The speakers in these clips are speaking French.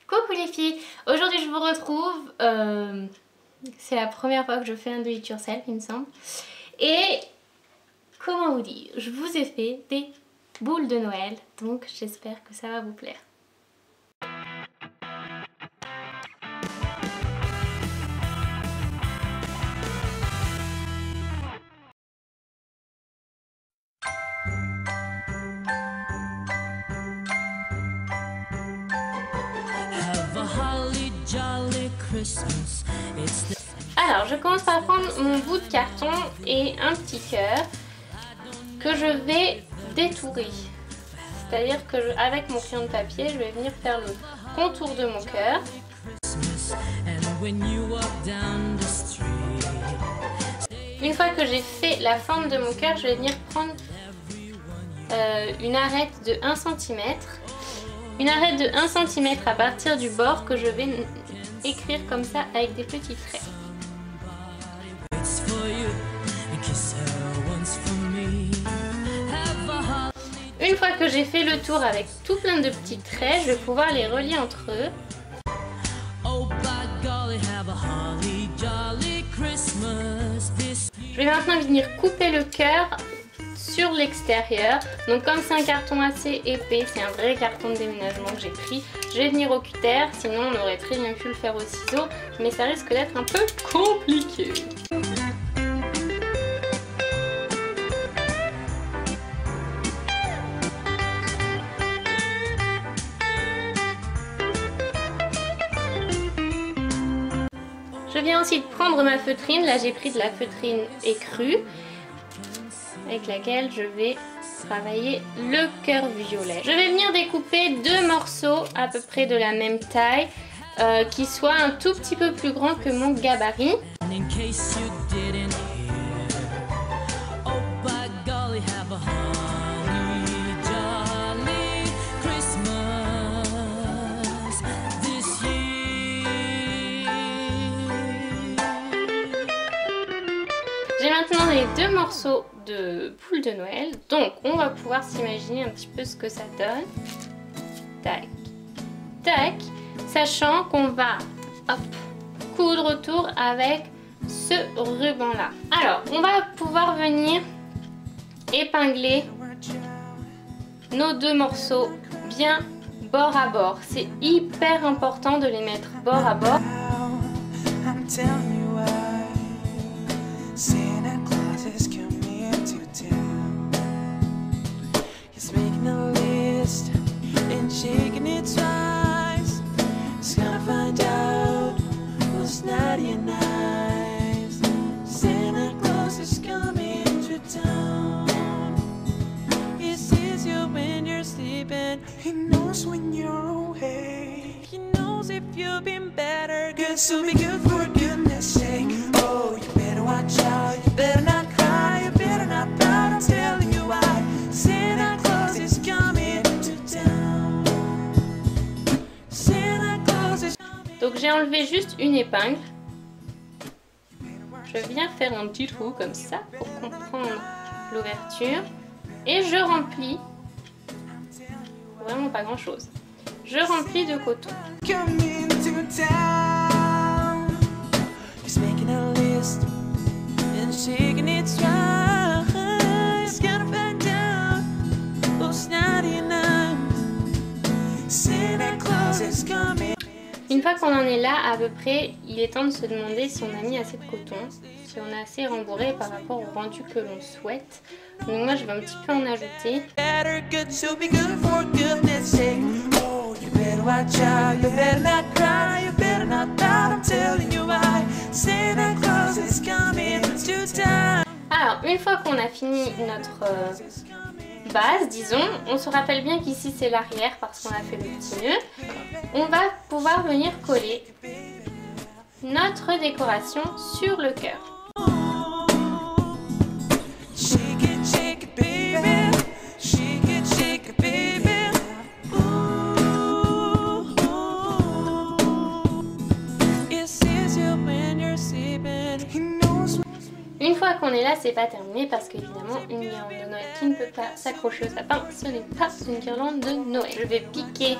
Coucou les filles, aujourd'hui je vous retrouve, c'est la première fois que je fais un do it yourself il me semble. Et comment vous dire, je vous ai fait des boules de Noël, donc j'espère que ça va vous plaire. Alors je commence par prendre mon bout de carton et un petit cœur que je vais détourer. C'est-à-dire que avec mon crayon de papier, je vais venir faire le contour de mon cœur. Une fois que j'ai fait la forme de mon cœur, je vais venir prendre une arête de 1 cm. Une arête de 1 cm à partir du bord que je vais écrire comme ça avec des petits traits. Une fois que j'ai fait le tour avec tout plein de petits traits, je vais pouvoir les relier entre eux. Je vais maintenant venir couper le cœur sur l'extérieur. Donc comme c'est un carton assez épais, c'est un vrai carton de déménagement que j'ai pris, je vais venir au cutter, sinon on aurait très bien pu le faire au ciseau, mais ça risque d'être un peu compliqué. Je viens ensuite prendre ma feutrine, là j'ai pris de la feutrine écrue, avec laquelle je vais travailler le cœur violet. Je vais venir découper 2 morceaux à peu près de la même taille, qui soient un tout petit peu plus grands que mon gabarit. J'ai maintenant les 2 morceaux de boule de Noël, donc on va pouvoir s'imaginer un petit peu ce que ça donne. Tac, tac, sachant qu'on va coudre autour avec ce ruban là. Alors on va pouvoir venir épingler nos 2 morceaux bien bord à bord. C'est hyper important de les mettre bord à bord. Santa Claus is coming to town. He's making a list and shaking it twice. He's gonna find out who's naughty and nice. Santa Claus is coming to town. He sees you when you're sleeping. He knows when you're awake. He knows if you've been better. Good, so be good for goodness sake. Oh, you better watch out, you better not cry, you better not pout, I'm telling you why. Santa Claus is coming to town. Santa Claus is coming. Donc j'ai enlevé juste une épingle. Je viens faire un petit trou comme ça pour comprendre l'ouverture. Et je remplis, vraiment pas grand chose, je remplis de coton. Coming to town. He's making a list and shaking it twice. Gotta find out who's naughty and nice. Santa Claus is coming. Une fois qu'on en est là à peu près, il est temps de se demander si on a mis assez de coton, si on a assez rembourré par rapport au rendu que l'on souhaite. Donc moi je vais un petit peu en ajouter. Alors une fois qu'on a fini notre base, disons, on se rappelle bien qu'ici c'est l'arrière parce qu'on a fait le petit nœud. On va pouvoir venir coller notre décoration sur le cœur. Une fois qu'on est là, c'est pas terminé parce qu'évidemment, une guirlande de Noël qui ne peut pas s'accrocher au sapin, ce n'est pas une guirlande de Noël. Je vais piquer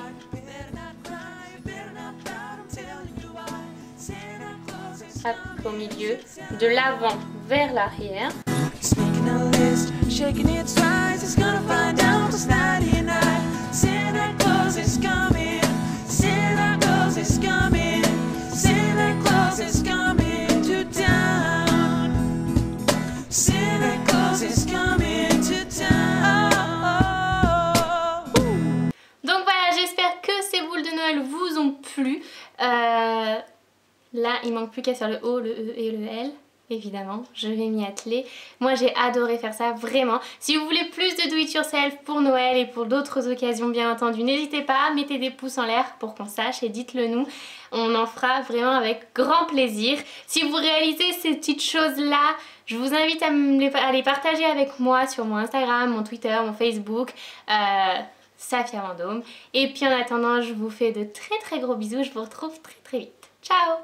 hop, au milieu, de l'avant vers l'arrière. It's making a list, shaking its twice. It's gonna find out it's 99. Santa Claus is coming. Santa Claus is coming. Santa Claus is coming to town. Santa Claus is coming to town. Donc voilà, j'espère que ces boules de Noël vous ont plu. Là, il manque plus qu'à faire le O, le E et le L. Évidemment, je vais m'y atteler. Moi, j'ai adoré faire ça, vraiment. Si vous voulez plus de do it yourself pour Noël et pour d'autres occasions, bien entendu, n'hésitez pas, mettez des pouces en l'air pour qu'on sache et dites-le nous. On en fera vraiment avec grand plaisir. Si vous réalisez ces petites choses-là, je vous invite à les partager avec moi sur mon Instagram, mon Twitter, mon Facebook, Safia Vendôme. Et puis en attendant, je vous fais de très très gros bisous. Je vous retrouve très très vite. Ciao!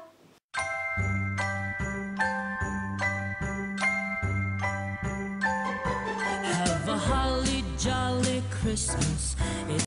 Have a holly jolly Christmas.